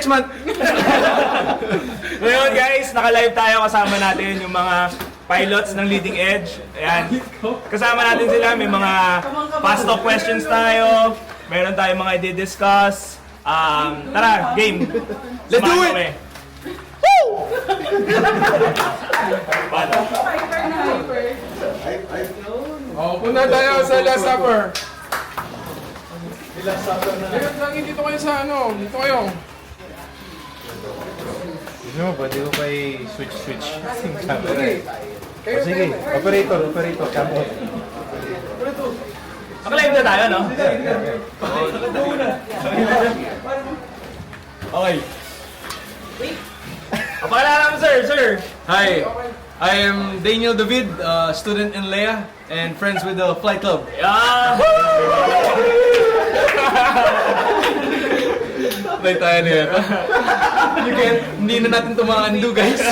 next month. Ngayon guys, naka-live tayo, kasama natin yung mga pilots ng Leading Edge. Ayan. Kasama natin sila, may mga fast talk questions tayo. Meron tayong mga i-discuss. Tara, game. Let's do it! Kami. Punta tayo sa Last Supper. Lagi dito kayo sa ano, dito kayo. Gusto mo, pwede ko pa i-switch. Sige. Kayo, Sige, operator, camo. Naka-live na tayo, no? Okay. Pakilala mo, sir. Hi, I am Daniel David, student in Lea and friends with the Flight Club. Yeah. Play tayo nito. Hindi na natin ito mga guys.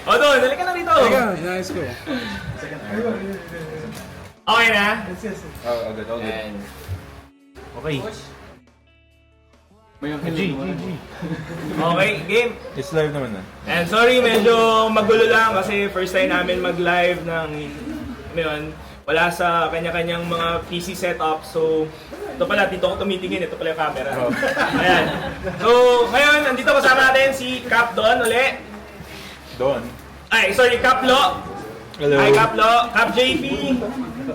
O doon, dali ka na rito. Nice ko. Okay na? All good. Okay. Okay, game. It's live naman na. And sorry, medyo magulo lang kasi first time namin mag-live ng yun, wala sa kanya-kanyang mga PC setup. So, ito pala, dito ako tumitingin. Ito pala yung camera. Ayan. So, ngayon, nandito kasama natin si Cap Don uli. Doon. Ay, sorry, Cap Lo. Hello. Hi, Cap Lo. Cap JP.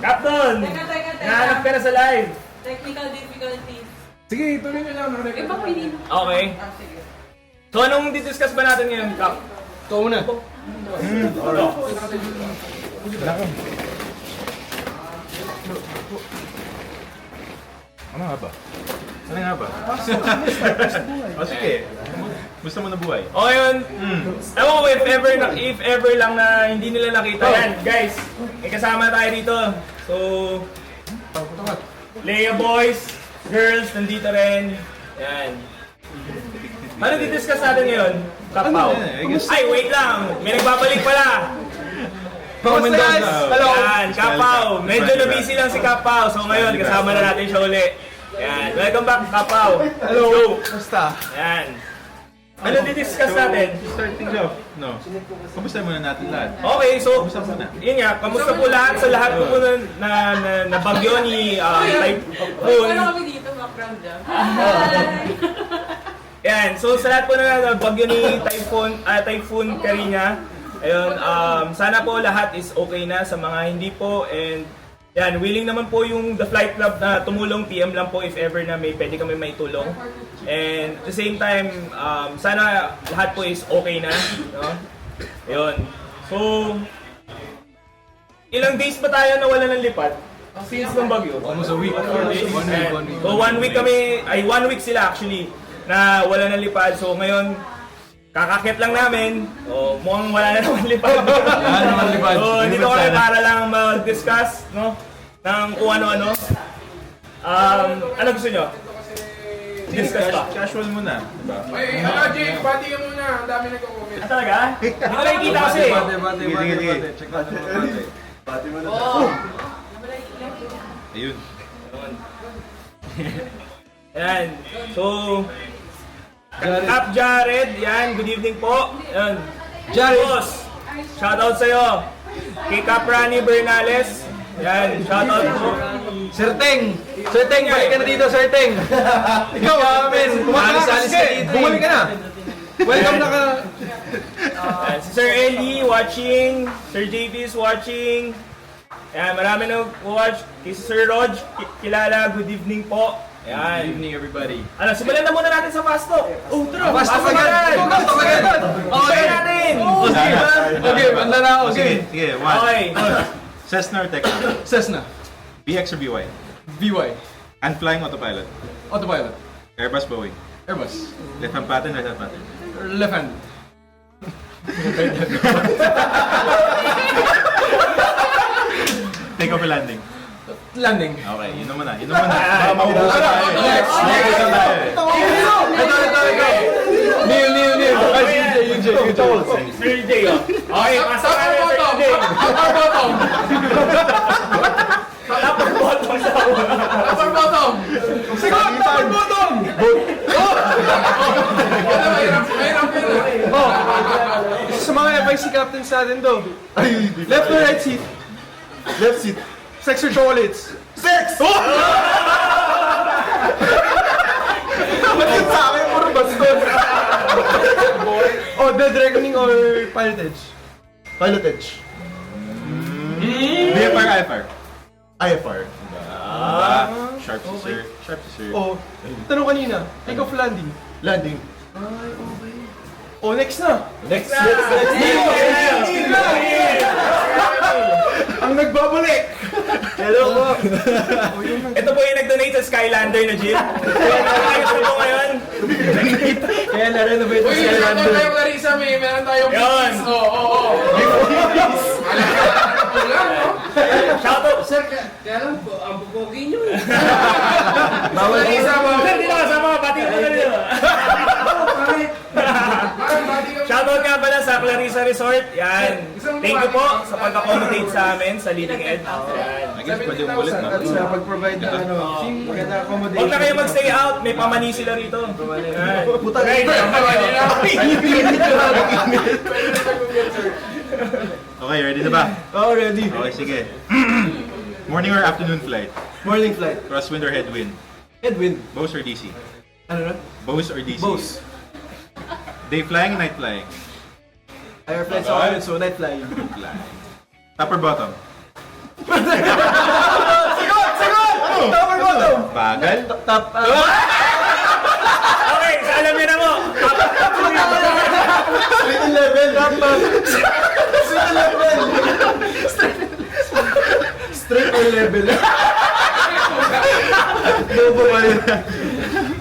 Cap Don. Teka. Nahanap ka na sa live. Technical difficulties. Sige, tuloy nyo lang. Iba ko hindi. Okay. So, anong discuss ba natin ngayon, Cap? Ito muna. Ano nga ba? O sige. Gusto mo na buhay? O ngayon, ewan ko if ever lang na hindi nila nakita yan. Guys, may kasama tayo dito. So, Lea boys, girls, nandito rin. Yan. Ano di-discuss natin ngayon? Kapaw. Ay, wait lang. May nagbabalik pala. Pao Mendoza. Hello. Yan, Kapaw. Medyo na-busy lang si Kapaw. So ngayon, kasama na natin siya uli. Yan. Welcome back, Kapaw. Hello. Basta. Yan. Ano di-discuss natin? Start things off. No. Kamusta muna natin lahat? Okay, so, Kamusta muna? yun nga, kamusta po lahat sa lahat po na bagyo ni Typhoon. Ano kami dito, background dyan? Yan, so sa lahat po na bagyo ni Typhoon Karina, ayun, sana po lahat is okay na sa mga hindi po, and yan, willing naman po yung The Flight Club na tumulong, PM lang po if ever na may pwede kami maitulong. And at the same time, sana lahat po is okay na, no? Ayun. So, ilang days ba tayo nawala ng lipad? Since ng bagyo? Almost a week. 1 week. So 1 week kami, 1 week sila actually, na wala ng lipad. So ngayon, kakakit lang namin. O, mukhang wala na naman lipad. Wala naman lipad. So, dito kami para lang mag-discuss, no? Ng kung ano-ano. Ano gusto nyo? Discuss pa. Casual muna. Diba? Ay, Jake, pati ka muna. Ang dami nagko-comment. Ah, talaga? Hindi ko nakikita kasi. Bate. Check out the bate. Ayun. Yan. So, Cap Jared, yan. Good evening po. Yan. Jared. Boss, shoutout sa'yo. Kay Cap Rani Bernales. Yan, shoutout po. Sir Teng, balik ka na dito, Sir Teng. Ikaw, amin. Alis-alis ka dito. Bumalik ka na. Welcome na ka. Yan, si Sir Ellie watching. Sir JP is watching. Yan, marami na watch. Kay Sir Rog, kilala. Good evening po. Good Yan. evening, everybody. Ano, simulan na muna natin sa fast talk. Oh, tara. Fast talk agad. Fast talk agad. Okay natin. Okay, banda na ako. Sige, one. Okay. Cessna or Tecna? Cessna. BX or BY? VY. And flying autopilot? Autopilot. Airbus, Boeing? Airbus. Left hand pattern, right hand pattern? Left hand. Take off or landing? Landing. Okay, yun naman na. Baka maubusan tayo. Next. Ito. Neil. Ay, yung J. Sir J, oh. Okay, pasok ka na Sir J. Upper bottom sa una. Upper bottom. Sige, upper bottom. si Captain sa atin do. Left or right seat? Left seat. Sex or chocolates? Sex! Ba't yun sa akin? Puro bastos. Oh, Dead Reckoning or Pilotage? Pilotage. VFR, IFR. IFR. Sharp si sir. Sharp si sir. Oh, tanong kanina, take off landing. Landing. Oh, next na. Next na! Ang nagbabalik! Hello po. Ito po yung nag-donate sa Skylander na Jill. Ayos na po ngayon. Kaya na-renovate Uy, si meron Skylander. tayong Larissa, meron tayong Yun. business. Oo. Shout out! Sir, kaya lang po, ang bubogi nyo eh. Larissa, Sir, di na kasama. Pati ko na rin. Shoutout nga pala sa Clarissa Resort. Yan. Thank you po sa pag-accommodate sa amin sa Leading Edge. Yan. I guess pwede umulit na. At sa pag-provide na maganda accommodation. Huwag na kayo mag-stay out. May pamani sila rito. Yan. Putang Right. Okay, ready na ba? Oh, ready. Okay, sige. Morning or afternoon flight? Morning flight. Crosswind or headwind? Headwind. Bose or DC? Ano na? Bose or DC? Bose. Day flying, night flying? Air flight sa akin, so night flying. Flying. Top or bottom? Top or bottom? Bagal? Top. Okay, so alam niyo na mo. Straight in level. Top. Straight in level. Straight or level? Bobo ba yun?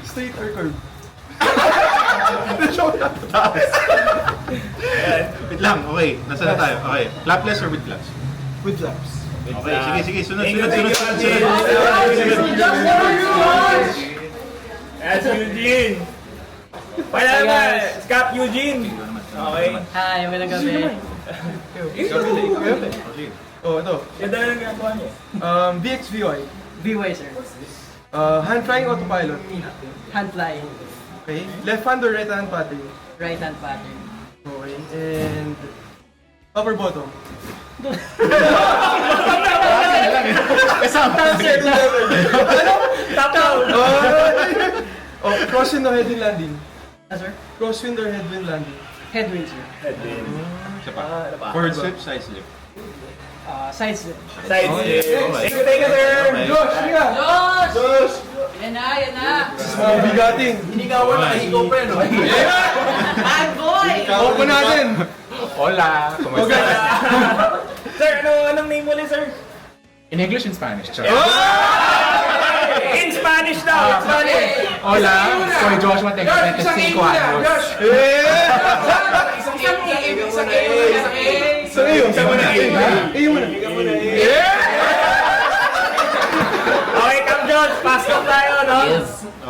Straight or curve? Wait lang, okay. Nasaan na tayo? Okay. Flapless or with flaps? With flaps. Okay, sige, sunod, Thank you, sunod, thank sunod, you, sunod, Eugene. sunod. That's Eugene. Wala naman. Scap Eugene. Okay. Hi, magandang gabi. Oh, ito. Ganda na lang ginagawa niyo. VXVY. BY, sir. Hand flying autopilot. Hand flying. Okay. Left hand or right hand pattern? Right hand pattern. Okay. And upper bottom. Top down. Oh, crosswind or headwind landing? Ah, sir? Crosswind or headwind landing? Headwind, sir. Isa pa. Forward slip, side slip. Side slip. Side slip. Thank you, sir. Okay. Josh, sige nga! Josh! Yan na, yan na! Bigating. Hinigawan na hikaw pa no? Bad boy! Open natin! Hola! Okay. Sir, anong name mo ulit, sir? In English and Spanish. In Spanish daw. In Spanish. Hola, soy Joshua, tengo 25 años. Isang iyo. Isa mo na, iyo. Iyo muna. Okay, Cap Josh. Pass up tayo, no?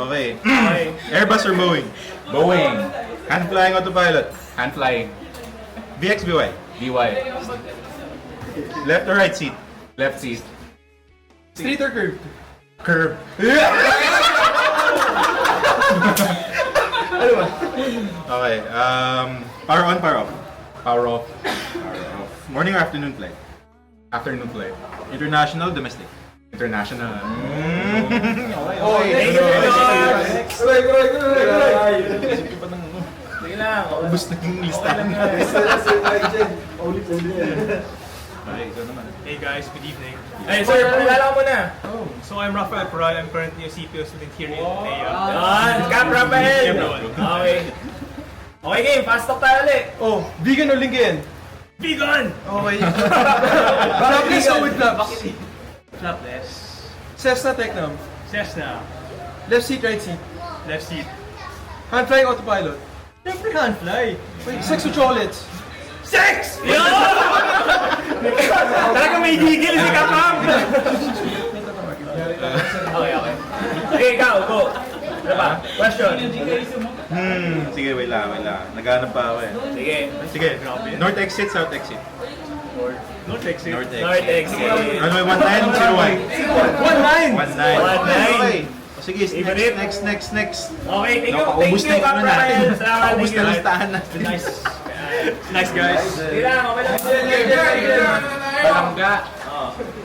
Okay. Okay. Airbus or Boeing? Boeing, Hand flying autopilot? hand flying, VXBY? BY, Left or right seat? left seat, Straight or curve? curve, Ano ba? Okay. Power on, power off? power off, Power off. Morning or afternoon flight? afternoon flight, International, domestic? international. Oh, Thank you, Sir Josh. Correct. Sige lang. Ubus na yung listahan. Okay, ikaw naman. Hey guys, good evening. Ay, sir, pakilala ko muna. So I'm Rafael Peral. I'm currently a CPO student here in NEA. Yan, Cap Rafael. Everyone. Okay. Okay, game. Fast talk tayo ulit. Oh, vegan or Lincoln? Vegan! Okay. Flapless or with flaps? Flapless. Cessna Tecnam. Cessna. Left seat, right seat. Left seat. Hand flying autopilot. Siyempre hand fly. Wait, sex or chocolates? Sex! Yo! Talaga may gigil si Kapam. Okay. Okay, ikaw, go. Ano ba? Question. Sige, wait lang. Naghanap pa ako eh. Sige. Sige, north exit, south exit. North exit. North exit. North exit. Runway 19, 01. 19! 19. 19. Okay. Sige, Favorite? next. Okay, thank you. Thank Napaubos you, na yung Cap ano Rafael. natin. Salamat. Napaubos Thank na you. listahan natin. Nice. Nice guys. Sige lang, okay lang. Palangga.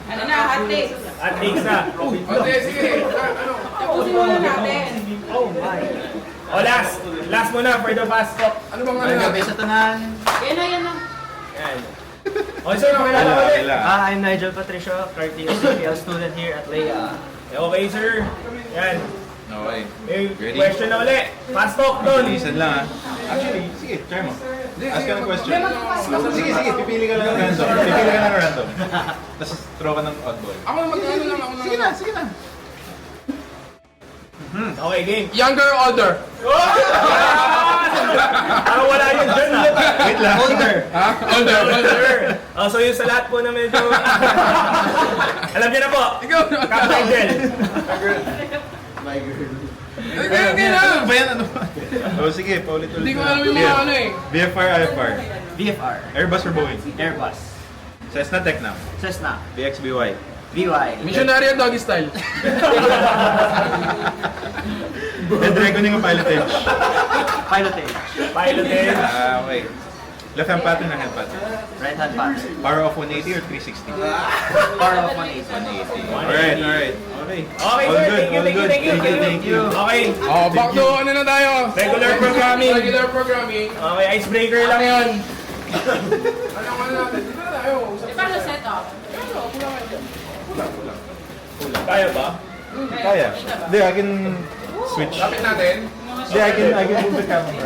Ano na, hot takes. At least na. Tapusin muna natin. O last muna for the fast talk. Ano bang ano natin? Yan na, yan na. Yan. O sir, nakilala ko ulit. I'm Nigel Patricio, currently a CPL student here at Leia. Okay sir. Yan. Okay. May Ready? question na ulit. Fast talk doon. Listen lang Actually, sige, try mo. Ask ka ng question. Sige, pipili ka lang ng random. Pipili ka ng random. Tapos throw ka ng oddball. Ako mag-ano lang ako. Sige na. Okay, game. Younger or older? Parang wala yun dyan ah. Wait lang. Ha? Older. So yun sa lahat po na medyo... Alam niyo na po. Ikaw. Cap Nigel. Ano ba yan? Ano ba? Oh, sige, paulit-ulit. Hindi ko alam yung mga ano eh. BFR, IFR. VFR, Airbus or Boeing? Airbus, Cessna Tecnam. Cessna, BXBY. VY, Missionary at doggy style. Red Dragoning o pilotage? Pilotage, Piloted. Okay. Left hand pattern or hand pattern? right hand pattern, Power of 180 or 360? power of 180. Alright. Okay. Okay sir, thank you. Okay, Oh, back to ano na tayo? regular programming. Regular programming. Okay, icebreaker lang yun. Ano natin? Dito na tayo. Eh, paano set up? Kaya ba? Kaya. Hindi, I can switch. Lapit natin. Hindi, I can move the camera.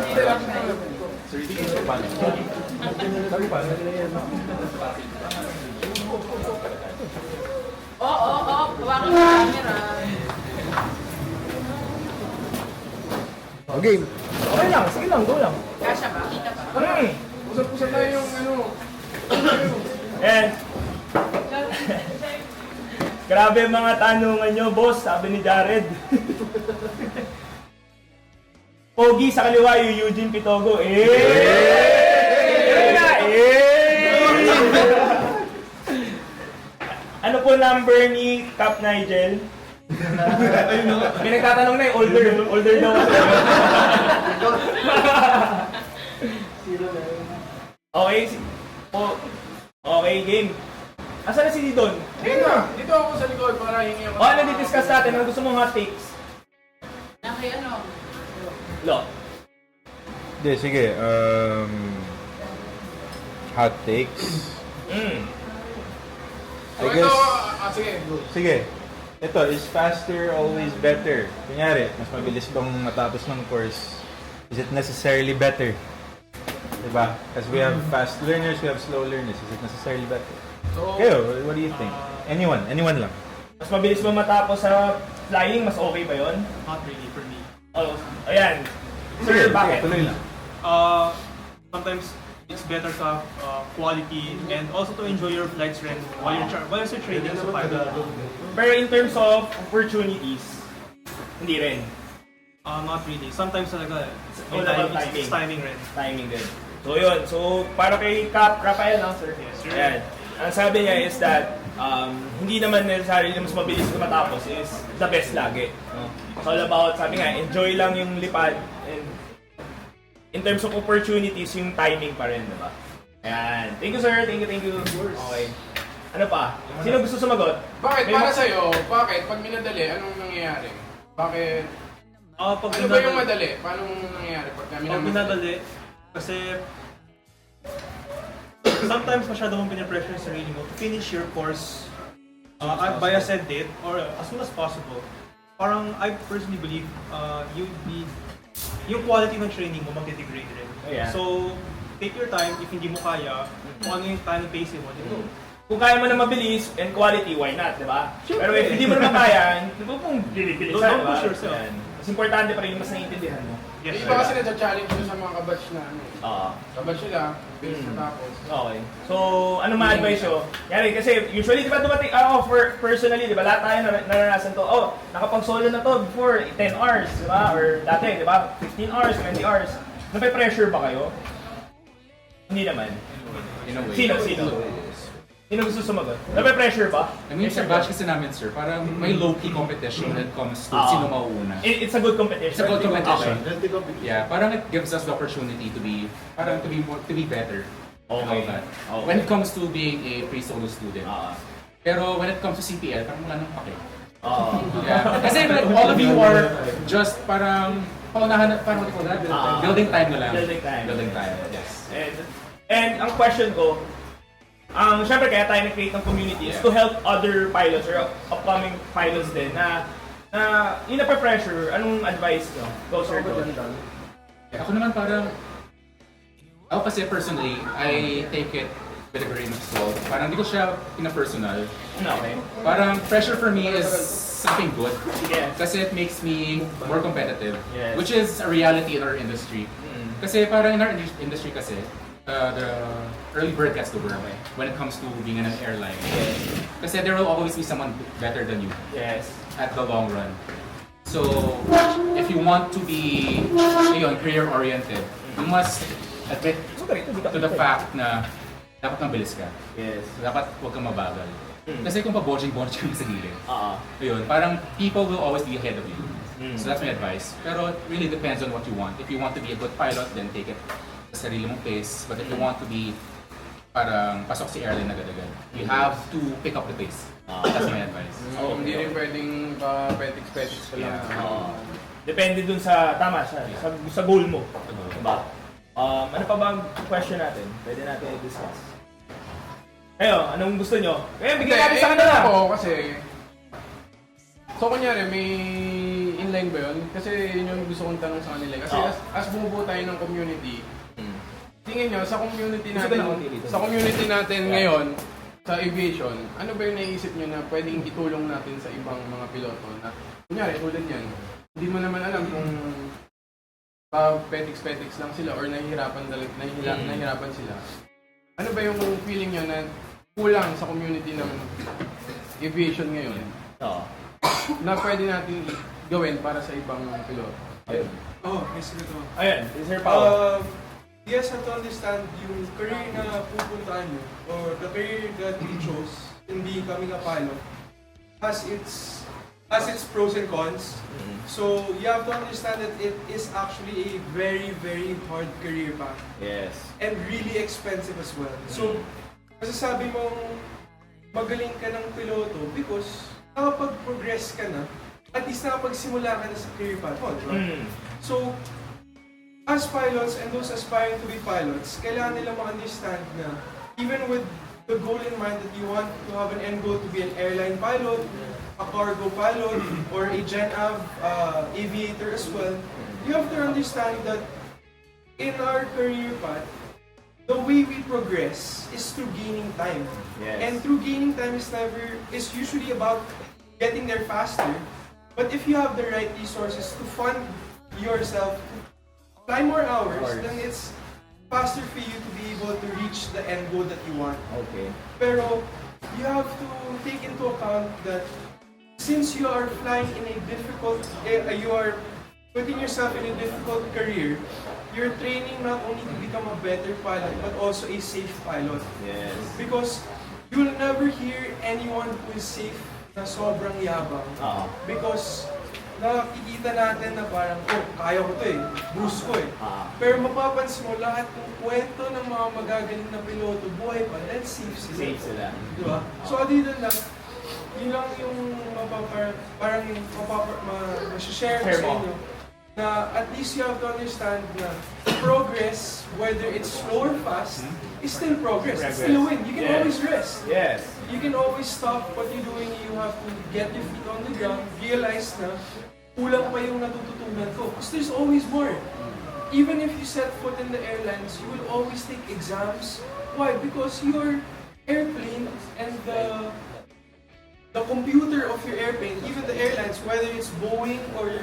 Oo, hawakan mo yung camera. Game. Okay lang, sige lang, go lang. Kasha ba? Kita ba? Usap-usap tayo yung ano. And, grabe mga tanungan nyo, boss, sabi ni Jared. Pogi sa kaliwa, yung Eugene Pitogo. Ano po number ni Cap Nigel? Pinagtatanong na older daw. Okay, okay, game. Asan na si Didon? Dito ako sa likod para hingi ako. Ano di-discuss natin? Ano gusto mong hot takes? Naki ano? Lo. Hindi, sige. Hot takes. I guess, Sige. sige. Ito, is faster always better? Kunyari, mas mabilis bang matapos ng course? Is it necessarily better? Diba? Because we have fast learners, we have slow learners. Is it necessarily better? Kayo, what do you think? Anyone lang. Mas mabilis ba matapos sa flying? Mas okay ba yun? Not really for me. Oh, ayan. Sir, bakit? tuloy lang. Sometimes it's better to have quality and also to enjoy your flights rin while you're training sa pilot. Pero in terms of opportunities, hindi rin. Not really. Sometimes talaga all about it's timing rin. Timing din. So yun. So para kay Cap Rafael lang, sir. Yes, sir. Ayan. Ang sabi niya is that hindi naman necessarily mas mabilis na matapos is the best lagi. No? It's all about, sabi nga, enjoy lang yung lipad and in terms of opportunities, yung timing pa rin, diba? Ayan. Thank you, sir. Thank you. Okay. Ano pa? Sino gusto sumagot? Bakit? May Para ma- sa'yo, bakit? Pag minadali, anong nangyayari? Bakit? Pag Ano ba yung madali? Paano nangyayari? Pag minadali, kasi sometimes masyado mong pinipressure sa sarili mo to finish your course by a set date or as soon as possible. Parang I personally believe yung quality ng training mo magde-degrade rin. Yeah. So, take your time. If hindi mo kaya, kung ano yung time and pacing mo, dito. Kung kaya mo na mabilis and quality, why not, di ba? Pero if hindi mo naman kaya, hindi mo pong bilibilisan, Don't di ba? push yourself. Ayan. Mas importante pa rin yung mas naiintindihan mo. Yes, Iba kasi na-challenge nyo sa mga kabatch na ano. Oo. Kabatch nila, bilis natapos. Okay. So, ano ma-advise nyo? Yari, kasi usually, di ba dumating, personally, di ba, lahat tayo naranasan to, nakapag-solo na to before 10 hours, di ba? Or dati, di ba, 15 hours, 20 hours. Nape-pressure ba kayo? Hindi naman. In a way. Sino? Sino gusto sumagot? Nape-pressure ba? I mean, sa batch kasi namin, sir, parang may low-key competition when it comes to sino mauuna. It's a good competition. It's a good competition. Okay. Yeah, parang it gives us the opportunity to be better. And all that. Okay. When it comes to being a pre-solo student. Pero when it comes to CPL, parang wala nang pake. Yeah. Kasi like, all of you are just parang paunahan, parang what do you call that? Building time na lang. Building time, yes. And ang question ko, syempre kaya tayo nag-create ng community is to help other pilots or upcoming pilots din na yung nape-pressure, anong advice nyo? Go, sir. Go. Ako naman parang, ako kasi personally, I take it with a grain of salt. Parang hindi ko siya pina-personal. Okay. Parang pressure for me is something good. Yes. Kasi it makes me more competitive. Yes. Which is a reality in our industry. Kasi parang in our industry kasi, the early bird gets the worm when it comes to being in an airline. Kasi there will always be someone better than you Yes. at the long run. So, if you want to be career-oriented, you must admit to the fact na dapat mabilis ka. Yes. Dapat huwag kang mabagal. Kasi kung pa-botching-botching ka sa gilid, Ah. ayun, parang people will always be ahead of you. So that's my advice. Pero it really depends on what you want. If you want to be a good pilot, then take it sa sarili mong pace. But if you want to be parang pasok si airline agad-agad, you have to pick up the pace. That's my advice. Hindi rin pwedeng petiks-petiks pa lang. Depende dun sa, tama siya, sa goal mo. Diba? Ano pa ba ang question natin? Pwede natin i-discuss. Kayo, anong gusto nyo? Kaya bigyan natin sa kanila. Ako kasi, so kunyari may inline ba yun? Kasi yun yung gusto kong tanong sa kanila. Kasi as bumubuo tayo ng community, tingin nyo, sa community natin ngayon, sa aviation, ano ba yung naisip nyo na pwedeng itulong natin sa ibang mga piloto na, kunyari, tulad yan, hindi mo naman alam kung petiks-petiks lang sila or nahihirapan sila. Ano ba yung feeling nyo na kulang sa community ng aviation ngayon na pwede natin gawin para sa ibang piloto? Ayun. Yes, ito. Ayun, Sir Pao. Yes, have to understand yung career na pupuntahan nyo or the career that you chose in becoming a pilot has its pros and cons. So you have to understand that it is actually a very, very hard career path. Yes. And really expensive as well. So, masasabi mong magaling ka ng piloto because nakapag-progress ka na, at least nakapagsimula ka na sa career path mo, di ba? So, as pilots and those aspiring to be pilots, kailangan nila ma-understand na even with the goal in mind that you want to have an end goal to be an airline pilot, a cargo pilot, or a Gen Av aviator as well, you have to understand that in our career path, the way we progress is through gaining time. Yes. And through gaining time is usually about getting there faster. But if you have the right resources to fund yourself to fly more hours, then it's faster for you to be able to reach the end goal that you want. Okay. Pero you have to take into account that since you are flying in a difficult, you are putting yourself in a difficult career, you're training not only to become a better pilot, but also a safe pilot. Yes. Because you will never hear anyone who is safe na sobrang yabang. Because nakikita natin na parang, oh, kaya ko to boost ko Pero mapapansin mo, lahat ng kwento ng mga magagaling na piloto, buhay pa, then safe sila. Safe sila. Diba? So, other than that, yun lang yung share ko sa inyo. Na at least you have to understand na progress, whether it's slow or fast, is still progress. It's still a win. You can always rest. Yes. You can always stop what you're doing. You have to get your feet on the ground, realize na kulang pa yung natututunan ko. Because there's always more. Even if you set foot in the airlines, you will always take exams. Why? Because your airplane and the computer of your airplane, even the airlines, whether it's Boeing or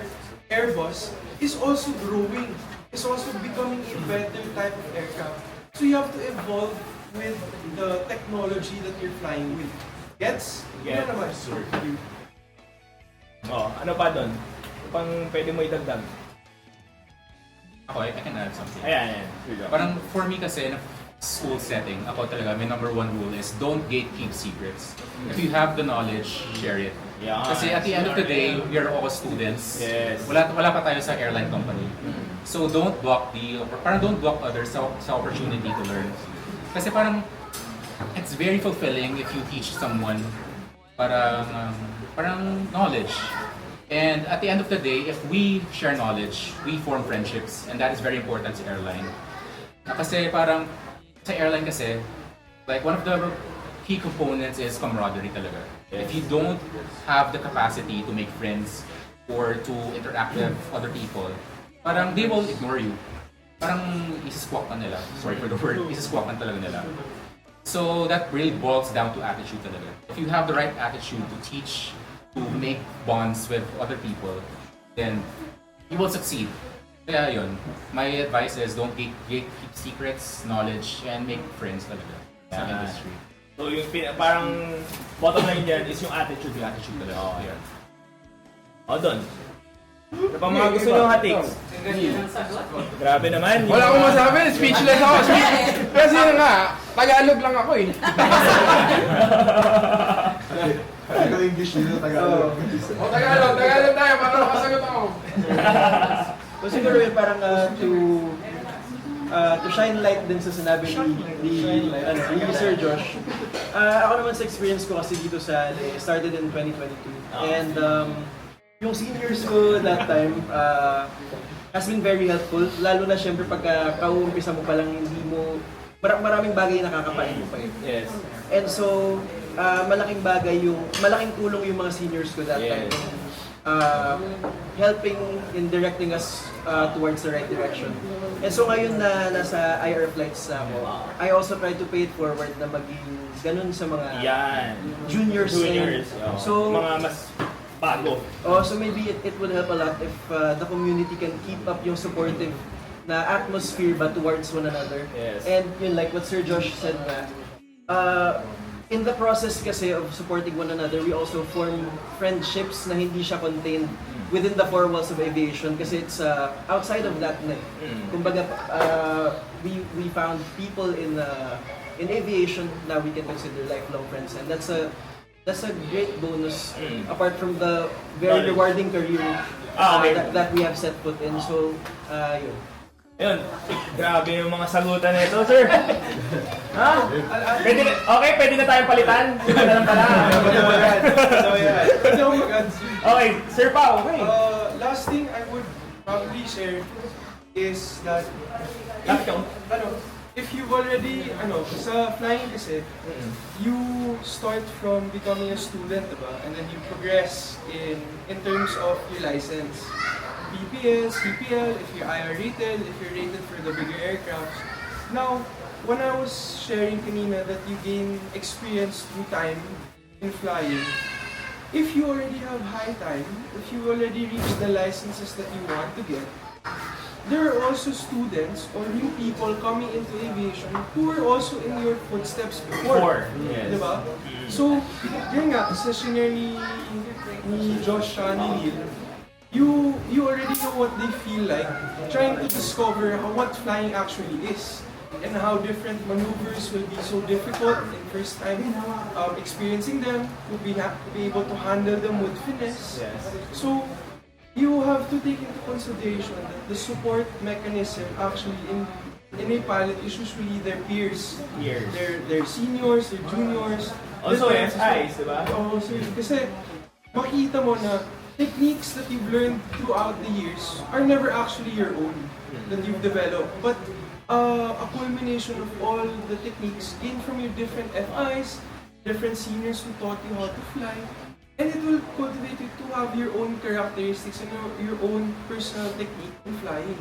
Airbus, is also growing. It's also becoming a better type of aircraft. So you have to evolve with the technology that you're flying with. Gets? Gets. Yan naman. Sure. Ano pa doon? Pang pwede mo idagdag? Ako, I can add something. Ayan. Parang for me kasi, school setting, ako talaga, my number one rule is don't gatekeep secrets. If you have the knowledge, share it. Yeah. Kasi at the end of the day, we are all students. Yes. Wala pa tayo sa airline company. So don't block don't block others sa opportunity to learn. Kasi parang it's very fulfilling if you teach someone parang knowledge. And at the end of the day, if we share knowledge, we form friendships, and that is very important sa airline. Kasi parang sa airline kasi, like one of the key components is camaraderie talaga. If you don't have the capacity to make friends or to interact with other people, parang they will ignore you. Parang isisquawk na nila. Sorry for the word. Isisquawk na talaga nila. So that really boils down to attitude talaga. If you have the right attitude to teach, to make bonds with other people, then you will succeed. Kaya yun, my advice is don't keep secrets, knowledge, and make friends talaga sa industry. So yung parang bottom line dyan is yung attitude. Yung attitude talaga. Yeah. Doon. Ano pa mga gusto nyo hatiks? Grabe naman. Wala akong masabi, speechless ako. Kasi yun nga, Tagalog lang ako eh. English nila, Tagalog. Tagalog tayo, para makasagot ako. So siguro yun parang to shine light din sa sinabi ni Sir Josh. Ako naman sa experience ko kasi dito sa started in 2022. And yung seniors ko that time has been very helpful. Lalo na syempre pagka kauumpisa mo pa lang hindi mo maraming bagay na nakakapain mo pa eh. Yes. And so malaking tulong yung mga seniors ko that time. Helping in directing us towards the right direction. And so ngayon na nasa IR flights ako, I also try to pay it forward na maging ganun sa mga juniors. So mga mas bago. So maybe it would help a lot if the community can keep up yung supportive na atmosphere ba towards one another. Yes. And yun, like what Sir Josh said na, in the process kasi of supporting one another, we also form friendships na hindi siya contained within the four walls of aviation kasi it's outside of that na. Kumbaga, we found people in aviation na we can consider lifelong friends, and that's a great bonus apart from the very rewarding career that we have set foot in. So, yun. Ayun, grabe yung mga sagutan nito, sir. Ha? Pwede na tayong palitan. Ito na lang pala. Okay, Sir Pao, okay. Last thing I would probably share is that if you've already, sa flying kasi, you start from becoming a student, diba? And then you progress in terms of your license. BPS, BPL, if you're IR rated, if you're rated for the bigger aircraft. Now, when I was sharing kanina that you gain experience through time in flying, if you already have high time, if you already reached the licenses that you want to get, there are also students or new people coming into aviation who were also in your footsteps before. Yes. Diba? So, yun nga, sa senior ni Josh, ni Neil, you already know what they feel like, trying to discover what flying actually is and how different maneuvers will be so difficult in first time experiencing them, to be able to handle them with finesse. Yes. So you have to take into consideration that the support mechanism actually in a pilot is usually their peers, their seniors, their juniors. Also SIs, diba? Oo, kasi makita mo na techniques that you've learned throughout the years are never actually your own that you've developed, but a culmination of all the techniques gained from your different FIs, different seniors who taught you how to fly, and it will cultivate you to have your own characteristics and your own personal technique in flying,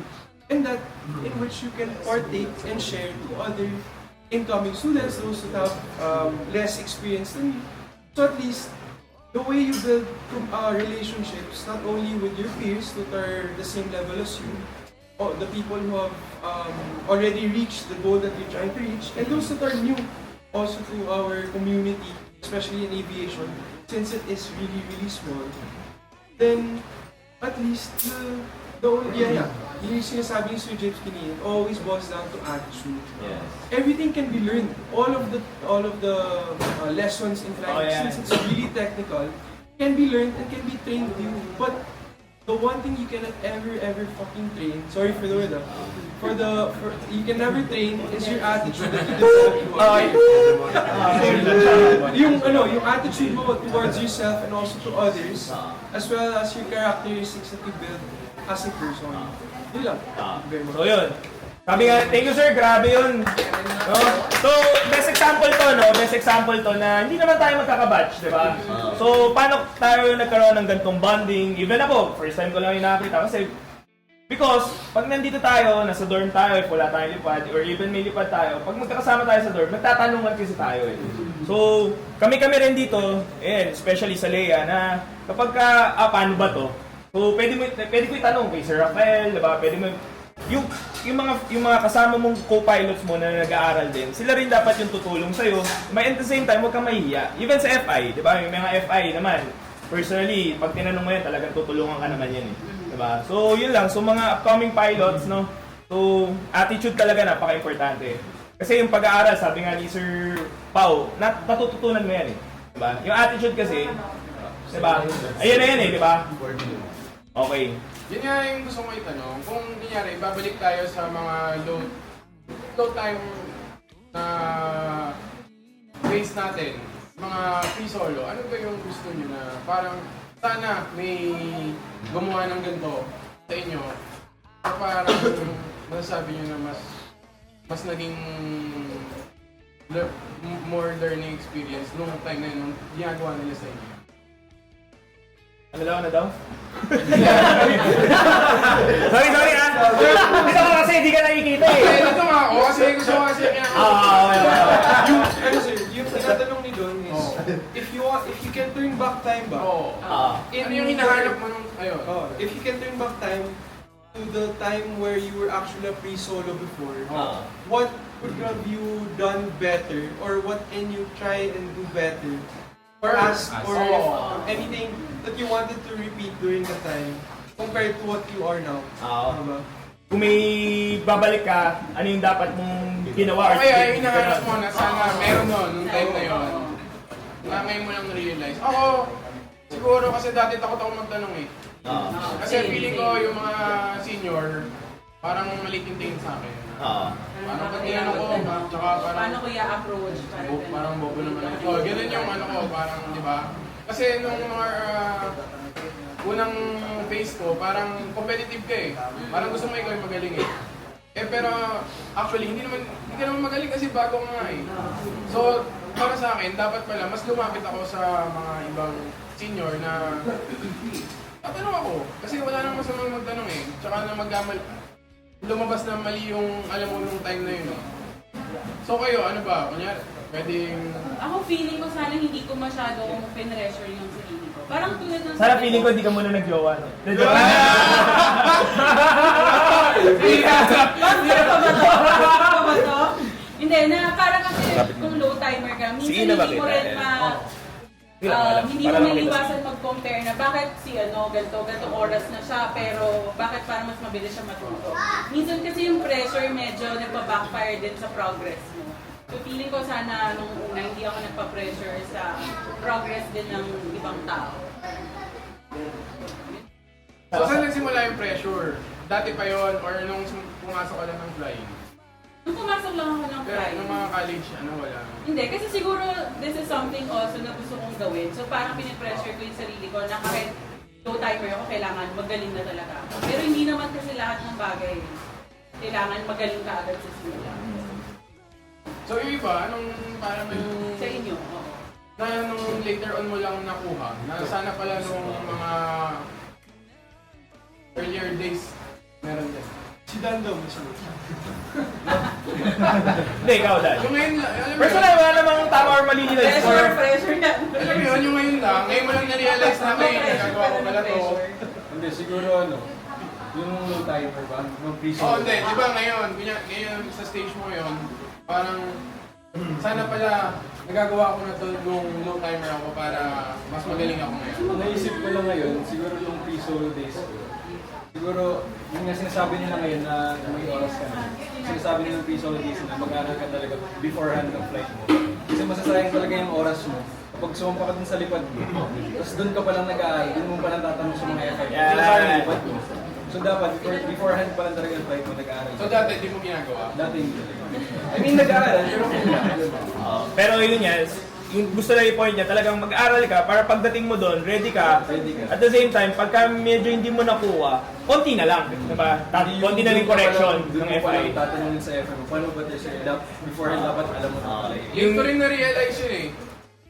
and that in which you can partake and share to other incoming students, those that have less experience than you. So at least the way you build relationships, not only with your peers that are the same level as you, or the people who have already reached the goal that you're trying to reach, and those that are new also to our community, especially in aviation, since it is really, really small, then at least Yeah. Yung sinasabi ni Sir James kanina, it always boils down to attitude. Everything can be learned. All of the lessons in flying, since it's really technical, can be learned and can be trained to you. But the one thing you cannot ever fucking train, sorry for the word, you can never train is your attitude that you develop. Yung attitude mo towards yourself and also to others, as well as your characteristics that you build as a person. Yun lang. Very much. So yun. Sabi nga, thank you sir, grabe yun. No? So, best example to na hindi naman tayo magkakabatch, di ba? So, paano tayo nagkaroon ng ganitong bonding? Even ako, first time ko lang yung nakakita kasi because, pag nandito tayo, nasa dorm tayo, if wala tayong lipad, or even may lipad tayo, pag magkakasama tayo sa dorm, magtatanungan kasi tayo eh. So, kami rin dito, especially sa Lea, na kapag paano ba to? So, pwede ko itanong kay Sir Rafael, diba? Pwede mo, yung mga kasama mong co-pilots mo na nag-aaral din, sila rin dapat yung tutulong sa'yo. At the same time, huwag kang mahihiya. Even sa FI, diba? Yung mga FI naman, personally, pag tinanong mo yan, talagang tutulungan ka naman yan eh. Diba? So, yun lang. So, mga upcoming pilots, no? So, attitude talaga napaka-importante. Kasi yung pag-aaral, sabi nga ni Sir Pao, natututunan mo yan eh. Diba? Yung attitude kasi, diba? Ayan na yan eh, diba? Okay. Yun nga yung gusto ko itanong. Kung kunyari, babalik tayo sa mga low time na base natin, mga free solo, ano ba yung gusto nyo na parang sana may gumawa ng ganito sa inyo na parang masasabi nyo na mas naging more learning experience nung time na yun, nung ginagawa nila sa inyo? Ano daw? sorry ah. Gusto ko kasi hindi ka nakikita eh. Ito nga ako kasi gusto ko kasi Yung tinatanong ni Don is, if you can turn back time ba? Ano yung hinahanap mo nung, ayun? If you can turn back time to the time where you were actually a pre-solo before, what would have you done better, or what can you try and do better? Or ask, or if anything that you wanted to repeat during the time compared to what you are now. Diba? Kung may babalik ka, ano yung dapat mong ginawa? Okay, ay hinahanap mo na sana meron nun, nung time na yun. Na ngayon mo lang na-realize. Ako, siguro kasi dati takot ako magtanong eh. Kasi feeling ko yung mga senior, parang maliit yung tingin sa akin. Parang pati ano ko, tsaka parang... Paano ko i-approach? Parang bobo naman. Ganun yung ano ko, parang, di ba? Kasi nung mga unang phase ko, parang competitive ka eh. Parang gusto mo ikaw yung magaling eh. Pero actually, hindi ka naman magaling kasi bago ka nga eh. So, para sa akin, dapat pala, mas lumapit ako sa mga ibang senior na tatanong ako. Kasi wala namang masamang magtanong eh. Tsaka na lumabas na mali yung alam mo nung time na yun. So kayo, ano ba? Kunyari, pwedeng... Ako feeling ko sana hindi ko masyadong pinressure yung sarili ko. Parang tulad ng... Sana feeling ko hindi ka muna nag-jowa. No? Bakit pa ba to? Hindi, na parang kasi kung low timer ka, minsan hindi mo rin hindi mo maiiwasan mag-compare na bakit si ganito oras na siya, pero bakit parang mas mabilis siya matuto. Minsan kasi yung pressure medyo nagpa-backfire din sa progress mo. So feeling ko sana nung una hindi ako nagpa-pressure sa progress din ng ibang tao. So saan nagsimula yung pressure? Dati pa yon or nung pumasok ka lang ng flying? Nung pumasok lang ako ng flight. Nung mga college, wala. Hindi, kasi siguro this is something also na gusto kong gawin. So parang pinipressure ko yung sarili ko na kahit low timer ako, kailangan magaling na talaga ako. Pero hindi naman kasi lahat ng bagay kailangan magaling ka agad sa simula. So yung iba, parang Sa inyo, oo. Na nung later on mo lang nakuha, na sana pala nung mga earlier days, meron din. Si Dan daw, Mr. Hindi, ikaw dahil. Yung ngayon lang, alam mo Personal, wala namang tama or mali nila. Pressure na. alam mo yun, yung ngayon lang, ngayon mo lang na-realize na may nagagawa ko pala to. Hindi, siguro yung low timer ba? Yung Oo, hindi. Di ba ngayon, ngayon sa stage mo ngayon, parang sana pala nagagawa ko na to nung low timer ako para mas magaling ako ngayon. Naisip ko lang ngayon, siguro yung pre-solo days ko. Siguro, yung nga sinasabi nila ngayon na may oras ka na. Sinasabi nila ng pre-solidation na mag-aaral ka talaga beforehand ng flight mo. Kasi masasayang talaga yung oras mo. Kapag sumampa ka dun sa lipad mo, tapos dun ka palang nag-aaral, dun mo palang tatanong sa mga FI. Yeah. Kailan yung lipad mo? So dapat, beforehand pa lang talaga yung flight mo nag-aaral. So dati, di mo ginagawa? Dati hindi talaga. I mean, nag-aaral, pero hindi na. Pero yun yan, yung gusto na i-point niya, talagang mag-aral ka para pagdating mo doon, ready ka. Ready ka. At the same time, pagka medyo hindi mo nakuha, konti na lang. Diba? Konti na rin correction Dun ng mo palang FI. tatanungin sa FI mo, paano ba this? Beforehand dapat alam mo na pala. Late ko rin na-realize yun eh.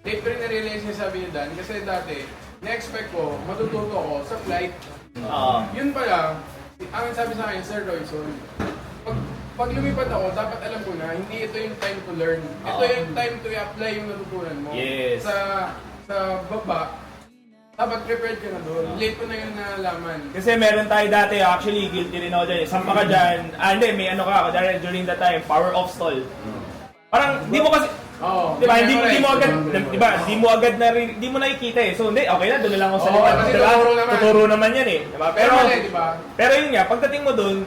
Late ko rin na-realize yung sabi ni Dan. Kasi dati, na-expect ko, matututo ko sa flight. Yun pala, ang sabi sa akin, Sir Roy, so, pag lumipad ako, dapat alam ko na, hindi ito yung time to learn. Ito yung time to i-apply yung natutunan mo. Yes. Sa baba, dapat prepared ka na doon. Late ko na yun nalaman. Kasi meron tayo dati, actually, guilty rin ako dyan. Sampa ka dyan, hindi, may ano ka, during that time, power off stall. Parang, di mo kasi, Oo. di ba, hindi mo agad, di ba, di mo agad na rin, di mo nakikita eh. So, hindi, okay na, doon na lang ako sa Oo, likod. kasi Diba? tuturo naman. Tuturo naman yan eh. Diba? Pero mali, di ba? Pero yun nga, pagdating mo doon,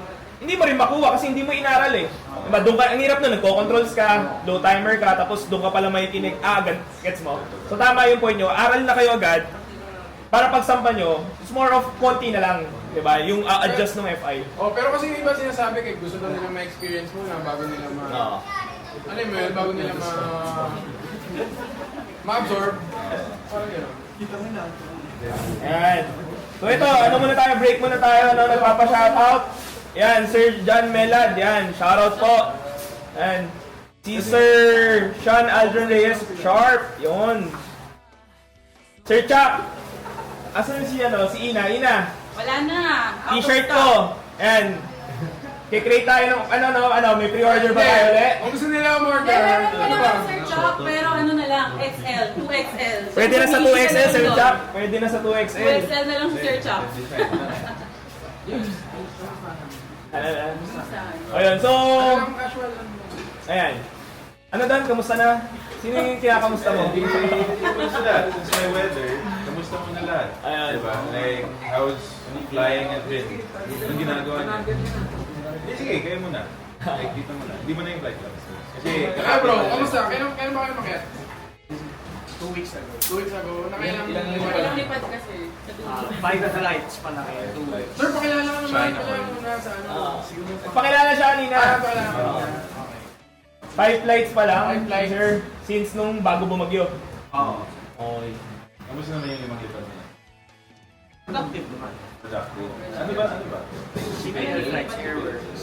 hindi mo rin makuha kasi hindi mo inaral eh. Diba, doon ka, ang hirap nun, nagko-controls ka, low timer ka, tapos doon ka pala makikinig, agad, gets mo? So tama yung point nyo, aral na kayo agad, para pagsampa nyo, it's more of konti na lang, diba? Yung adjust ng FI. Oh, pero kasi yung iba sinasabi kay gusto daw nila ma-experience muna bago nila ano mo yun, bago nila ma-absorb. Parang gano'n. Ayan. So ito, ano muna tayo, break muna tayo, ano, nagpapa-shoutout. Yan, Sir John Melad, yan, shoutout po. And si Sir Sean Aldrin Reyes, sharp, yun. Sir Chuck, asan si ano, si Ina, Wala na. Out of t-shirt stock. ko. Ayan. Kikreate tayo ng, may pre-order ba tayo ulit? Kung gusto nila umorder, Meron pa ano ba? naman Sir Chuck, pero ano na lang, XL, 2XL. Pwede na sa 2XL, Sir Chuck. Pwede na sa 2XL. 2XL na lang si Sir Chuck. Ayun, so, Ang casual lang. ayan. Ano Dan, kamusta na? Sino yung kinakamusta mo? Kamusta lahat? Since may weather, kamusta mo na lahat? Ayan. Diba? Like, how's flying at Rin? Anong ginagawa niya? Hindi, sige, kayo muna. Like, dito muna. Hindi mo na yung flight lang. Kasi, Bro, kamusta? Kailan ba kayo makiat? 2 weeks ago. 2 weeks ago, nakailang Walang lipad kasi. Sa dulo. 5 flights pa na kayo. Sir, pakilala ka naman. Pakilala mo na sa ano. Siguro Pakilala siya kanina. pakilala ka naman. 5 flights pa lang, 5 flights. sir, since nung bago bumagyo. Oo. Okay. Kamusta naman yung limang lipad niya? Productive naman. Productive. Ano ba? CPL flights, airworks.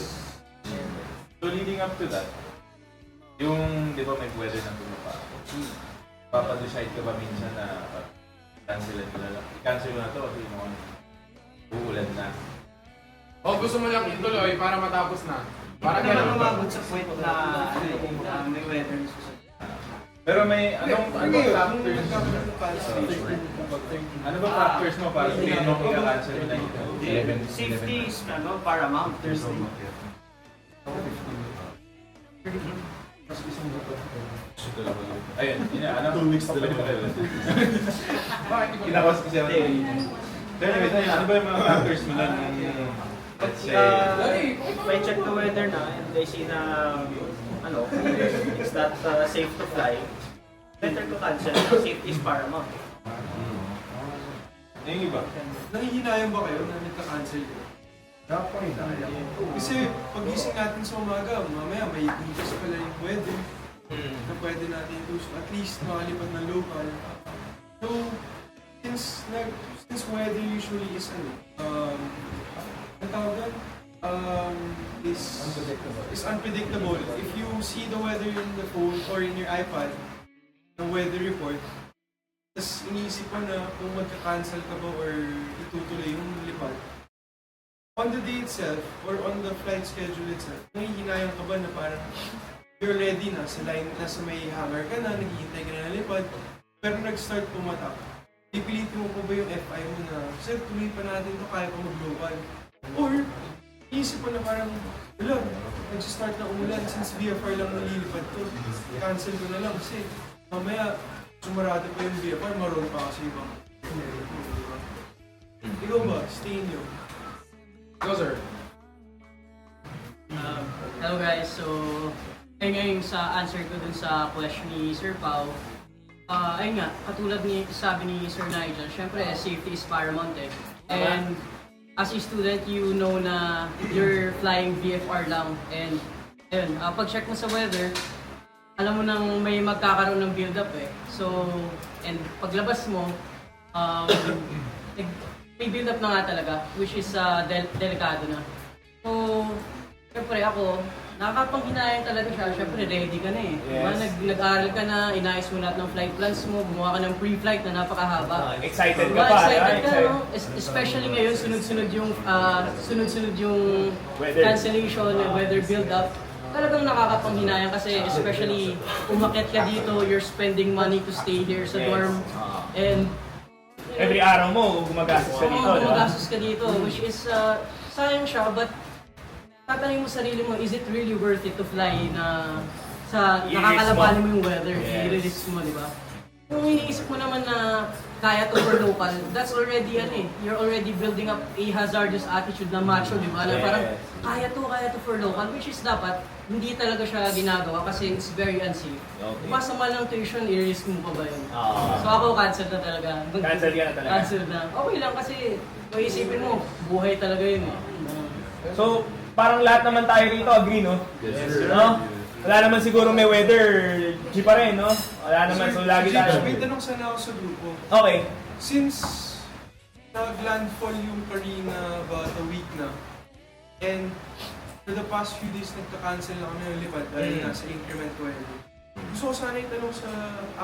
So, leading up to that, yung, di ba may weather na bumaba? Papadecide ka ba minsan na cancelan ko na lang? I-cancel ko na to kasi mukhang uulan na. O gusto mo lang ituloy para matapos na. Para Para naman gano'n. umabot sa point na may weather. Pero may, ano ba factors mo para sabihin mo i-cancel mo na ito? Safety is paramount. Thursday. Ayun, yun na, 2 weeks na lang pala. Bakit hindi ko Kinakos ko siya. So anyways, ayun, ano ba yung mga factors mo nun? Let's say, If I check the weather na and I see na it's not safe to fly, better to cancel. Safety is paramount. yung iba. Nangihinayang ba kayo na nagka-cancel ko? Kasi pagising natin sa umaga, mamaya may bukas pala yung weather na pwede natin ito. At least makalipad ng local. So, since weather usually is is unpredictable. If you see the weather in the phone or in your iPad, the weather report, tapos iniisip ko na kung magka-cancel ka ba or itutuloy yung lipad. On the day itself, or on the flight schedule itself, nangihinayang ka ba na parang you're ready na, sa line, nasa may hangar ka na, naghihintay ka na ng lipad, pero nag-start pumatak. Pipilitin mo pa ba yung FI mo na, sir, tuloy pa natin ito, kaya pa mag-global. Or, iisip mo na parang, wala, nag-start na umulan, since VFR lang nalilipad to, cancel ko na lang kasi mamaya, sumarado pa yung VFR, maroon pa kasi ibang. Ikaw ba, stay in you? Go, sir. Hello guys, so ngayon sa answer ko dun sa question ni Sir Pao, ayun nga, katulad ni sabi ni Sir Nigel, syempre safety is paramount eh. And as a student, you know na you're flying VFR lang and ayun, pag-check mo sa weather, alam mo nang may magkakaroon ng build-up eh. So, and paglabas mo, may build-up na nga talaga, which is delikado na. So, siyempre ako, nakakapanghinayang talaga siya. Siyempre, ready ka na eh. Diba? Nag-aaral ka na, inayos mo lahat ng flight plans mo, gumawa ka ng pre-flight na napakahaba. Excited ka Diba? pa. Excited ka, Excited. no? Especially ngayon, sunod-sunod yung Weather. cancellation, weather build-up. Talagang nakakapanghinayang kasi especially umakyat ka dito, you're spending money to stay here sa dorm. And Every araw mo, gumagastos ka dito, Oo, di ba? gumagastos ka dito, which is sayang siya, but tatanungin mo sarili mo, is it really worth it to fly na sa I-risk nakakalabanin mo. mo yung weather, Yes. i-risk mo, di ba? Kung iniisip mo naman na kaya to for local, that's already you're already building up a hazardous attitude na macho, di ba? Na parang kaya to for local, which is dapat hindi talaga siya ginagawa kasi it's very unsafe. Okay. Masama lang tuition, i-risk mo pa ba yun? So ako cancel na talaga. Cancel ka na talaga? Cancel na. Okay lang kasi maisipin mo, buhay talaga yun eh. So, parang lahat naman tayo rito agree, no? Yes, sir. No? Wala naman siguro may weather, G pa rin, no? Wala naman, so lagi tayo. May tanong sana ako sa grupo. Okay. Since nag-landfall yung Karina about a week na, and for the past few days nagka-cancel na kami ng lipad dahil nasa increment 12. Gusto ko sana itanong sa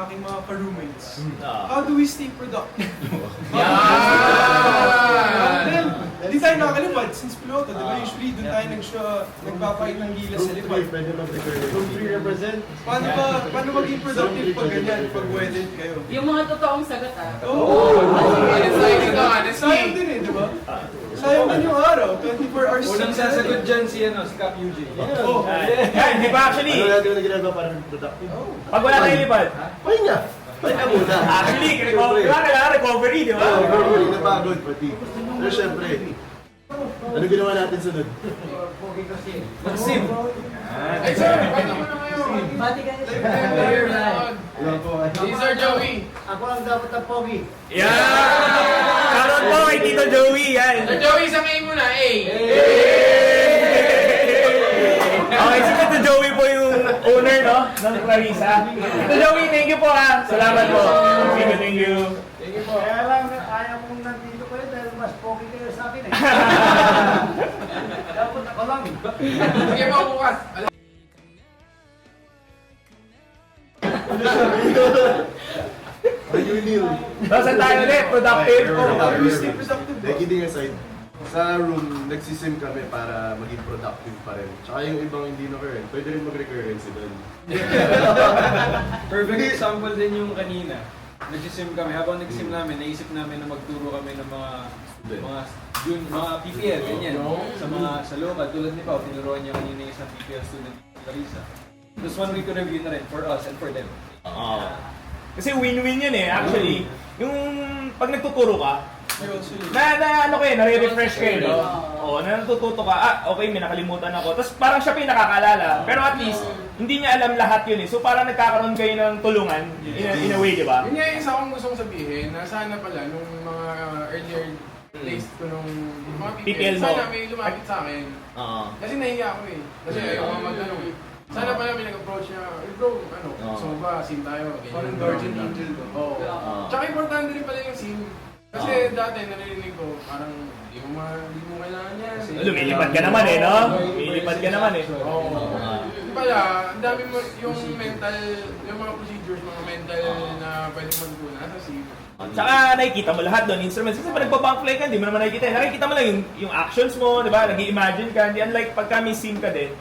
aking mga ka-roommates, how do we stay productive? Then, di tayo nakalipad since piloto, di ba? Usually, doon tayo nagpapait ng gilas sa lipad. Room 3 represent. Paano maging productive pag ganyan, pag wedded kayo? Yung mga totoong sagot Oo! Honestly. Sayang din eh, di ba? Sayang din yung araw, 24 hours. Unang sasagot dyan si Cap UJ. Oh, Yan, di ba actually, natin na ginagawa para productive? pag wala tayong lipad, Pahinga! Pahinga muna! actually, kailangan recovery, di ba? Recovery, napagod pati. Pero syempre, ano ginawa natin sunod? Sim. Ay, sir, pwede mo na ngayon. Bati ka na siya. Wala po. Si Sir Joey. Ako lang dapat ang pogi. Yan! Shoutout po kay Tito Joey, yan. Sir Joey, samayin mo na, eh. Okay, si Tito Joey po yung owner, no? Ng Clarissa. Tito Joey, thank you po ha. Salamat po. Thank you. Kaya lang, ayaw mong nandito kayo dahil mas pogi kayo sa akin eh. Dapat ako lang. Sige mo, bukas. Ayun. So, saan tayo ulit? Productive. how do we stay productive? Like, kidding aside, sa room, nagsisim kami para maging productive pa rin. Tsaka yung ibang hindi na-current, pwede rin mag-recurrency doon. Perfect example din yung kanina. Nagsisim kami. Habang nagsisim namin, naisip namin na magturo kami ng mga PPL, ganyan. Sa local, tulad ni Pao, tinuruan niya kanina yung isang PPL student ni Clarissa. Tapos 1 week review na rin for us and for them. Kasi win-win yun eh. Actually, yung pag nagtuturo ka, ano kayo, nare-refresh kayo, no? Oo, na natututo ka, okay, may nakalimutan ako. Tapos parang siya pa yung nakakaalala. Pero at least, hindi niya alam lahat yun eh. So parang nagkakaroon kayo ng tulungan, in a way, di ba? Yun nga yung isa kong gustong sabihin, na sana pala, nung mga earlier days ko nung mga PPL PPL, mo. sana may lumapit sa akin. Kasi nahiya ako eh. Kasi ayoko nga magtanong eh. Sana pala may nag-approach niya, bro, gusto mo ba, sim tayo? Parang guardian angel ba? Oo. Tsaka importante rin pala yung sim. Kasi dati narinig ko, parang hindi mo kailangan yan. Lumilipad ka naman eh, no? Lumilipad ka naman eh. Oo. Yung pala, ang dami mo, yung mental, yung mga procedures, mga mental na pwede magtuna sa sim. Tsaka nakikita mo lahat doon, instruments. Kasi pag nagpa-bank fly ka, hindi mo naman nakikita mo lang yung actions mo, di ba? Nag-i-imagine ka. Hindi unlike pagka may sim ka din.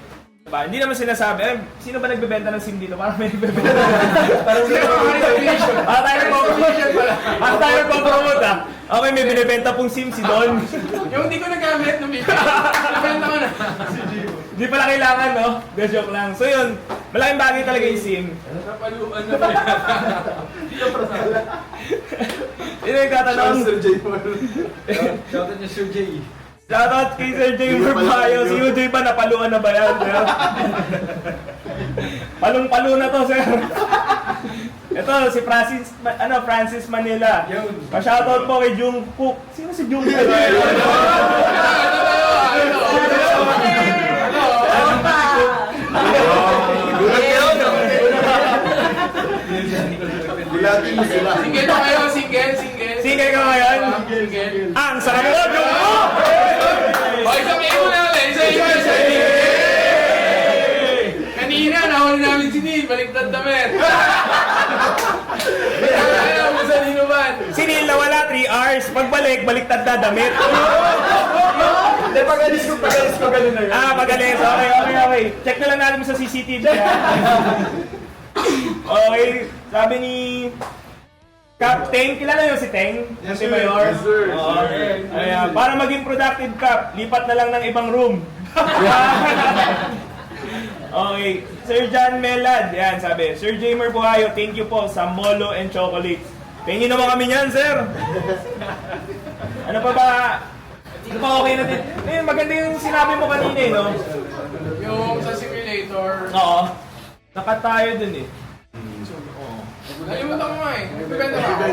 Diba? Hindi naman sinasabi, sino ba nagbebenta ng SIM dito? Parang may nagbebenta. Parang may nagbebenta. Tayo nagpo-promotion pala. Tayo nagpo-promote ah. Okay, may binibenta pong SIM si Don. Yung hindi ko nagamit, nabenta ko na. Hindi pala kailangan, no? The joke lang. So yun, malaking bagay talaga yung SIM. Napaluan na pala. Yun yung katanong. Shoutout niya Sir Jay. Shoutout kay Sir Jamer Bayo. Si UJ ba napaluan na ba yan, sir? Palong-palo na to, sir. Ito, si Francis Manila. Pa-shoutout po kay Jungkook. Sino si Jungkook? Gulatin mo sila. Single na kayo, single. Single ka ngayon? Single. Ang sarap mo, Jungkook! O, isabihin mo na ulit. Isa. Kanina, nahuli namin si Neil. Baliktad na men. Ayaw mo sa Ninuban. Si Neil nawala 3 hours. Pagbalik, baliktad na damit. Hindi, pagalis ko, ganun na yun. Pagalis. Okay. Check na lang natin sa CCTV. Okay, sabi ni Captain, kilala niyo si Teng? Yes, Si sir. Mayor? Yes, sir. Oo. Ayan, para maging productive Cap, lipat na lang ng ibang room. Okay, Sir John Melad, yan sabi, Sir Jamer Buhayo, thank you po sa Molo and Chocolates. Tingin naman kami niyan, sir. Ano pa ba? Ano pa okay natin? Maganda yung sinabi mo kanina, no? Yung sa simulator. Oo. Nakat tayo dun eh. Nalimutan ko nga eh. Nagbibenta ka ako.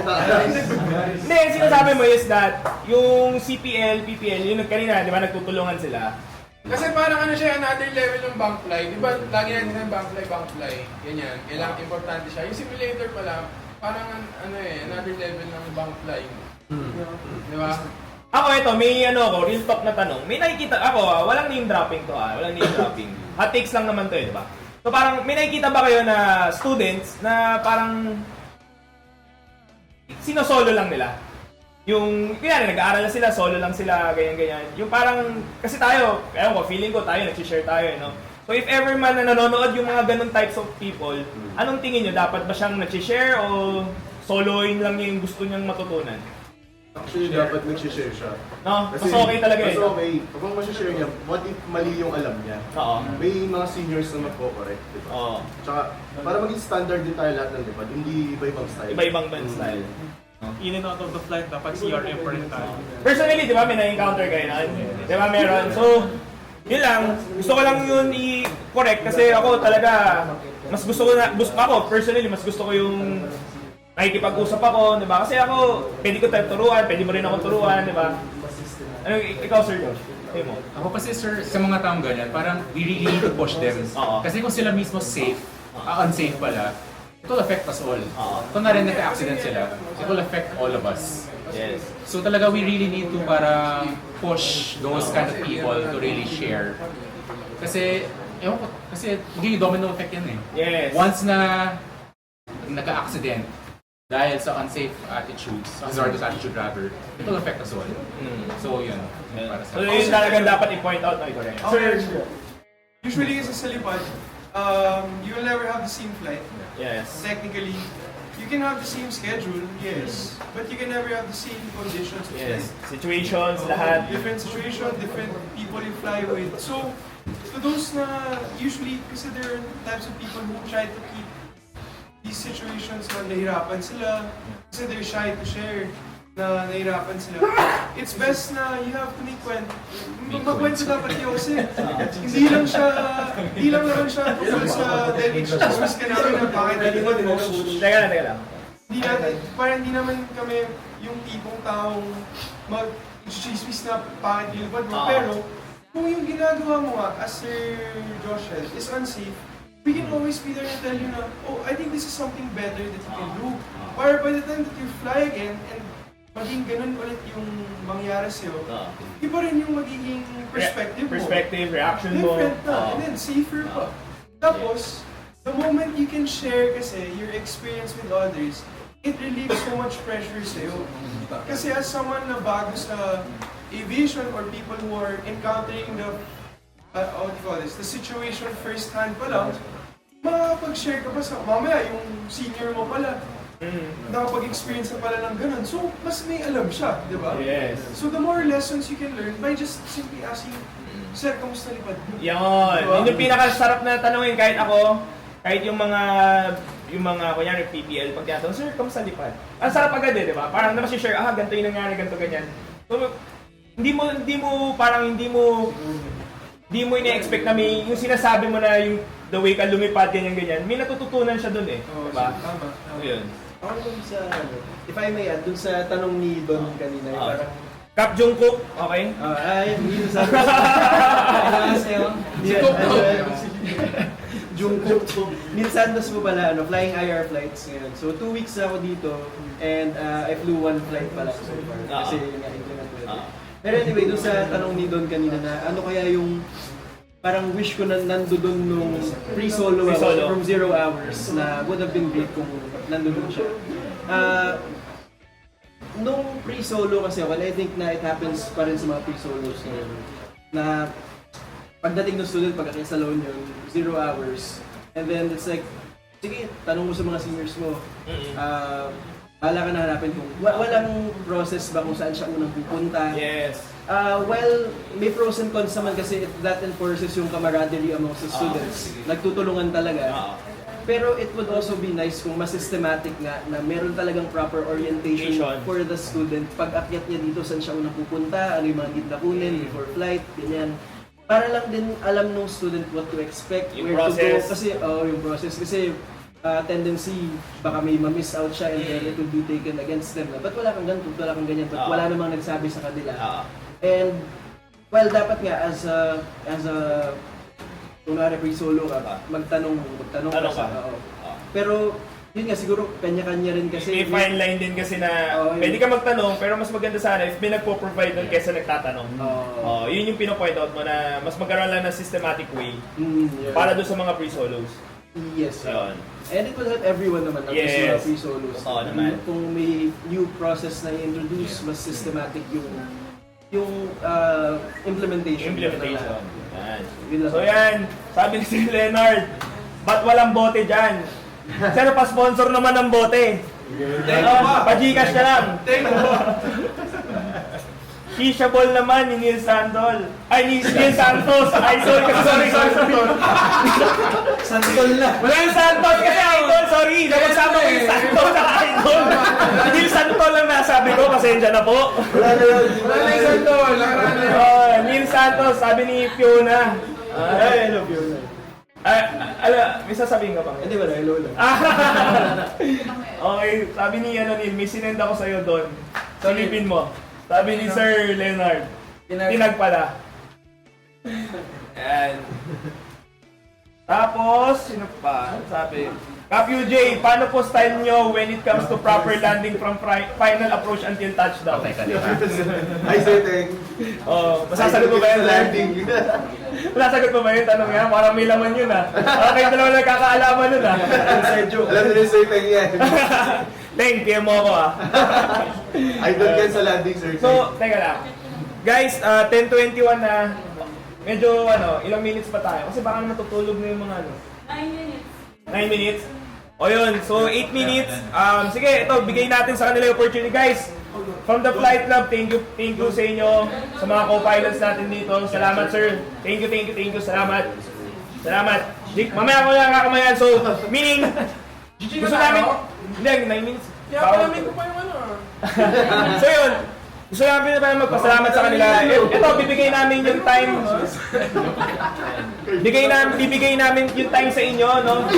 Hindi, yung sinasabi mo is that yung CPL, PPL, yung kanina, di ba, nagtutulungan sila. Kasi parang ano siya, another level ng bank fly. Di ba, lagi natin ng bank fly. Ganyan. Kailangan importante siya. Yung simulator pala, parang ano eh, another level ng bank fly. Di ba? Ako ito, may real talk na tanong. May nakikita, walang name dropping to walang name dropping. Hot takes lang naman to di ba? So parang, may nakikita ba kayo na students na parang sino-solo lang nila? Yung, kaya nag-aaral na sila, solo lang sila, ganyan-ganyan. Yung parang, kasi tayo, ewan ko, feeling ko tayo, nag-share tayo, no? So if ever man na nanonood yung mga ganun types of people, anong tingin nyo? Dapat ba siyang nag-share o soloin lang niya yung gusto niyang matutunan? Actually, dapat nag-share siya. No? Mas okay talaga mas eh. okay. Kapag masishare niya, what if mali yung alam niya? Oo. May mga seniors na magko-correct, di ba? Oo. Tsaka, para maging standard din tayo lahat ng lipad, hindi iba-ibang style. Iba-ibang band style. In and out of the flight, dapat CRM pa rin tayo. Personally, di ba, may na-encounter kayo na? Di ba, meron? So, yun lang. Gusto ko lang yun i-correct kasi ako talaga, mas gusto ko ako, personally, mas gusto ko yung nakikipag-usap ako, di ba? Kasi ako, pwede ko tayo turuan, pwede mo rin ako turuan, di ba? Ano, ikaw, Sir Josh? Sabi mo. Ako kasi sir, sa mga taong ganyan, parang we really need to push them. Oo. Kasi kung sila mismo safe, unsafe pala, it will affect us all. Kung na rin nagka-accident sila, it will affect all of us. Yes. So talaga we really need to para push those kind of people to really share. Kasi, ewan ko, kasi magiging domino effect yan eh. Yes. Once na nagka-accident, dahil sa unsafe attitudes, hazardous attitude rather, it will affect us all. So yun, para sa So yun talaga dapat i-point out na ito rin. Sir, usually kasi sa lipad, you will never have the same flight. Yes. Technically, you can have the same schedule, yes, but you can never have the same conditions of Yes. flight. Situations, lahat. Different situation, different people you fly with. So, to those na usually, kasi there are types of people who try to keep these situations na nahirapan sila, kasi they're shy to share na nahirapan sila. It's best na you have to make kwento. Magkwento dapat yun kasi hindi lang naman siya tungkol sa dahil chismis ka namin na bakit nalipad mo. Teka lang. Parang hindi naman kami yung tipong taong mag-chismis na bakit nilipad mo. Pero kung yung ginagawa mo nga, as Sir Josh said, is unsafe, we can always be there and tell you na, oh, I think this is something better that you can do. Or by the time that you fly again, and maging ganun ulit yung mangyari sa'yo, iba rin yung magiging perspective mo. Perspective, reaction mo. Different na, and then safer pa. Tapos, the moment you can share kasi your experience with others, it relieves so much pressure sa'yo. Kasi as someone na bago sa aviation or people who are encountering the situation first hand pa lang, makakapag-share ka pa sa mamaya yung senior mo pala. Nakapag-experience na pala ng ganun. So, mas may alam siya, di ba? Yes. So, the more lessons you can learn by just simply asking, Sir, kamusta lipad mo? Yun. Diba? Yun yung pinakasarap na tanongin kahit ako, kahit yung mga kunyari PPL, pag tinatanong, Sir, kamusta lipad? Ang sarap agad eh, di ba? Parang naman si share, ganito yung nangyari, ganito, ganyan. So, hindi mo ine-expect na may yung sinasabi mo na yung the way ka lumipad ganyan. May natututunan siya doon eh. Diba? Tama. Ayun. Ako naman sa, if I may add, dun sa tanong ni Don kanina, yung parang, Kap Jungkook, okay? yun sa... Jungkook. Neil Santos po pala, flying IR flights ngayon. So 2 weeks ako dito, and I flew 1 flight pala so far. Kasi yun nga, hindi na pwede. Pero anyway, dun sa tanong ni Don kanina na, ano kaya yung parang wish ko na nandoon nung pre-solo ako from 0 hours na would have been great kung nandoon siya. Nung pre-solo kasi ako, I think na it happens pa rin sa mga pre-solos ngayon, na pagdating ng student, pagkakasalaw nyo, 0 hours, and then it's like, sige, tanong mo sa mga seniors mo, bahala ka na hanapin kung walang process ba kung saan siya unang pupunta. Yes. Well, may pros and cons naman kasi that enforces yung camaraderie amongst the students. Nagtutulungan talaga. Pero it would also be nice kung mas systematic nga na meron talagang proper orientation for the student. Pag akyat niya dito, saan siya unang pupunta, ano yung mga need na kunin before flight, ganyan. Para lang din alam ng student what to expect, yung where process. to go. Kasi, yung process. Kasi tendency, baka may ma-miss out siya and then it will be taken against them. Ba't wala kang ganito, wala kang ganyan, ba't wala namang nagsabi sa kanila. And, well, dapat nga as a kung pre-solo ka, magtanong ka sa pero, yun nga, siguro kanya-kanya rin kasi. May fine line din kasi na pwede ka magtanong, pero mas maganda sana if may nagpo-provide doon kaysa nagtatanong. Yun yung pino-point out mo na mas magkaroon lang ng systematic way para doon sa mga pre-solos. Yes. Yun. And it will help everyone naman na gusto mga pre-solos. Naman. Kung may new process na i-introduce, mas systematic yung implementation. So yan, sabi ni Sir Leonard, ba't walang bote dyan? Sino pa sponsor naman ng bote? Pa-Gcash ka lang. Shishabol naman ni Neil Santol. Ay, ni Neil Santos. Ay, sorry. Santol na. Wala yung Santos kasi idol, sorry. Nagsama ko yung Santos sa idol. Neil Santol lang nasabi ko, pasensya na po. Wala yung Santol. Neil Santos, sabi ni Fiona. Ay, hello, Fiona. May sasabihin ka pa? Hindi ba, hello lang. Okay, sabi ni Neil, may sinend ako sa'yo doon. Salipin mo. Sabi ni Sir Leonard, tinag pala. Ayan. Tapos, sino pa? Sabi, Kap UJ, paano po style nyo when it comes to proper landing from final approach until touchdown? Ay, Seteng. Masasagot mo ba yun? Masasagot mo ba yun? Tanong yan? Parang may laman yun ah. Okay, dalawa lang kakaalaman nun ah. Alam na rin Seteng yan. Teng, kaya mo ako ah. Idol ka sa landing, sir. So, teka lang. Guys, 10:21 na. Medyo ilang minutes pa tayo? Kasi baka naman tutulog na yung mga 9 minutes. 9 minutes? O yun, so 8 minutes. Sige, ito, bigay natin sa kanila yung opportunity. Guys, from the Flight Club, thank you sa inyo, sa mga co-pilots natin dito. Salamat, sir. Thank you. Salamat. Mamaya ko lang kakamayan. So, meaning, gusto namin, hindi, 9 minutes. Kaya palamin ko pa yung So yun, gusto namin na magpasalamat sa kanila. Ito, bibigay namin yung time. Bibigay namin yung time sa inyo, no?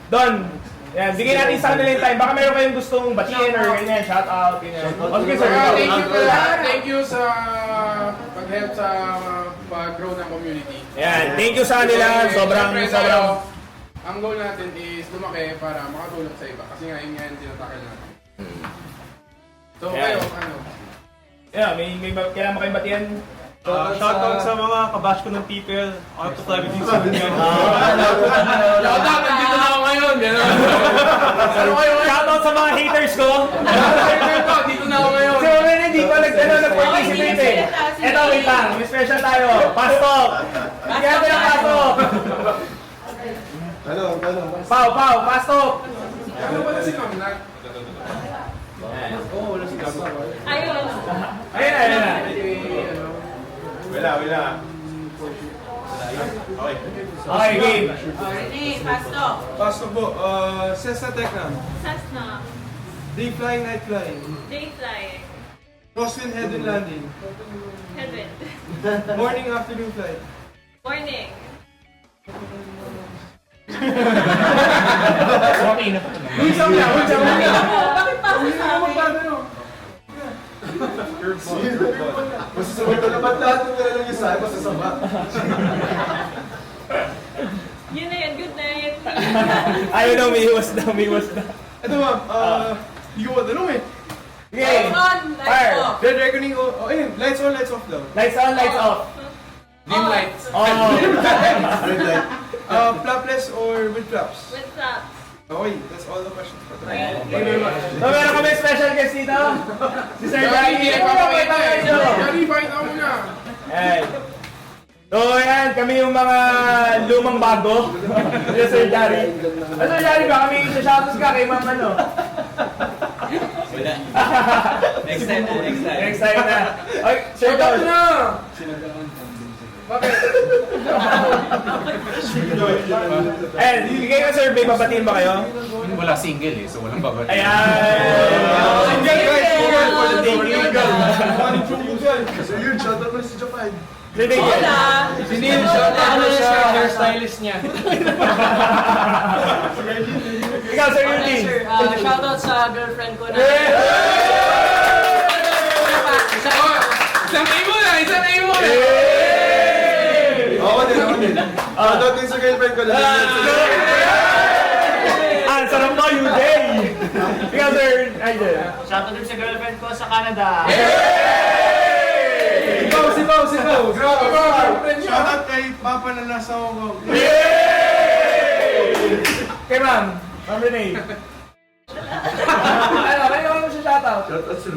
Don, yan, bigay natin sa kanila yung time. Baka meron kayong gustong batiin or ganyan, shout out, ganyan. Okay, sir. Thank you sa pag-help sa pag-grow ng community. Yan, thank you sa kanila. Sobrang. Ang goal natin is lumaki para makatulong sa iba. Kasi nga yun nga yung tinatakil natin. So kayo, Yeah, may kailangan mo kayong batiyan. Shoutout sa mga kabash ko ng people. Out to fly with you soon. Shoutout, nandito na ako ngayon. Shoutout sa mga haters ko. Dito na ako ngayon. Si Oren hindi pa nag-participate eh. Eto, wait lang. May special tayo. Pastok. Bigyan natin ang pastok. Pau, pastok. Ano ba na si Ma'am Nat? Ayun. Ayun na. Wala. Okay, game. Rene, pasok. Pasok po, Cessna Tecna. Cessna. Day flying, night flying. Day flying. Boston head and landing. Headwind. Morning, afternoon flight. Morning. Okay na pa naman. Isang lang, isang lang. Bakit pa sa amin? Masasabay ko naman lahat ng talagang yung sa'yo, masasama. Yun na yun. Good night. Ayaw na, umiiwas na. Ito ma'am, hindi ko matanong eh. Okay. Lights on, lights Fire. off. Dead reckoning, oh ayun, lights on, lights off daw. Lights on, lights off. Dim lights. Oh. Red light. Flapless or with flaps? With that. Okay, that's all the questions for today. So, meron kami special guest dito. Si Sir Jackie. Hindi na papakita eh. Gary, pakita mo na. Ayan. So, ayan, kami yung mga lumang bago. Si Sir Jari. Sir Jari ba? Kami isa-shoutout ka kay Ma'am ano? Next time na. Next time na. Ay, Sir Jari. na! Bakit? Ayan, bigay ko survey, babatiin ba kayo? Wala single eh, so walang babat. Ayan! Single guys, single for the day. So yun, shoutout mo si Japan. Hola! Si Neil, shoutout mo siya, hairstylist niya. Ikaw, Sir Okay, Yuli. sir. Shoutout sa girlfriend ko na. Isang A mo na! Isang A mo na! Ako din. Shoutout din sa girlfriend ko na. Ang sarap mo, Yuday! Ikaw, Sir Nigel. Shoutout din sa girlfriend ko sa Canada. Sigaw! Shoutout kay Papa na nasa Hong Kong. Kay Ma'am Renee. Ano, kayo mo siya shoutout? Shoutout sa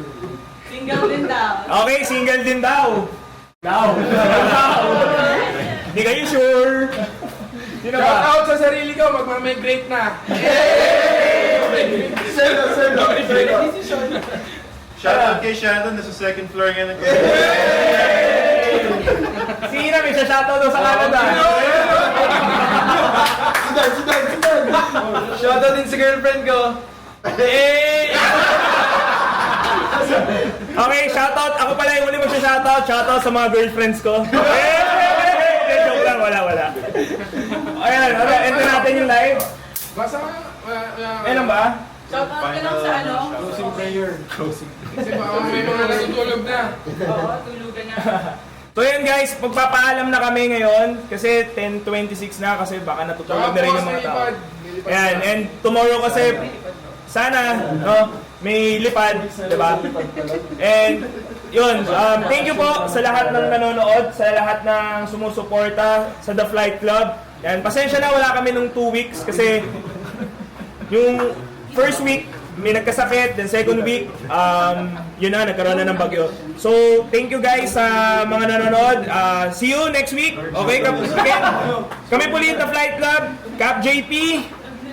Single din daw. Okay, single din daw. Hindi kayo sure. Sino ba? Shoutout sa sarili ko, magmamigrate na. Shoutout kay Shannon, nasa second floor nga ng Si Ina, may siya shoutout daw sa Canada. Sudan! Shoutout din sa girlfriend ko. Okay, shoutout. Ako pala yung uli mo siya shoutout. Shoutout sa mga girlfriends ko. Joke lang, wala. Ayan, enter natin yung live. Basta Ayun ba? Shoutout ka lang sa ano? Closing prayer. Kasi baka may mga natutulog na. Oo, tulugan na. So yun guys, magpapaalam na kami ngayon kasi 10:26 na kasi baka natutulog na rin yung mga tao. Ayan, and tomorrow kasi sana no, may lipad, di ba? And yun, thank you po sa lahat ng nanonood, sa lahat ng sumusuporta sa The Flight Club. Yan, pasensya na wala kami nung 2 weeks kasi yung first week may nagkasakit, then second week, yun na, nagkaroon na ng bagyo. So, thank you guys sa mga nanonood. See you next week. Okay, kami po ulit The Flight Club, Cap JP.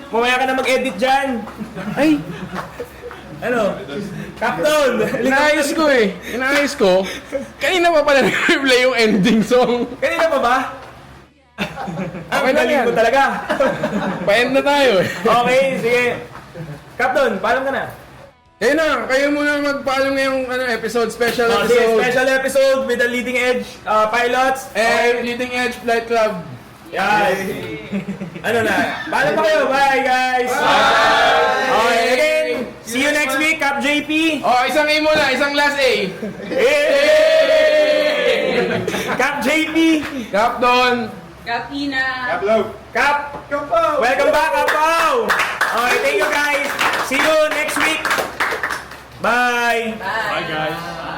Mamaya ka na mag-edit dyan. Ay! Ano? Captain! Inaayos ko. Kanina pa pala nag-replay yung ending song. Kanina pa ba? Okay lang yan. Ko talaga. Pa-end na tayo eh. Okay, sige. Captain, paalam ka na. Ayun na, kayo muna magpaalam ngayong episode, special Sige, episode. special episode with the leading edge pilots. And Leading Edge Flight Club. Yan. Ano na? Paalam pa kayo. Bye, guys. Bye. Okay, again. See you next week, Cap JP. Oh, isang A muna, isang last A. Hey! Cap JP. Cap Don. Cap Ina. Cap. Welcome back, Kapaw. Okay, thank you guys. See you next week. Bye. Bye. Bye guys.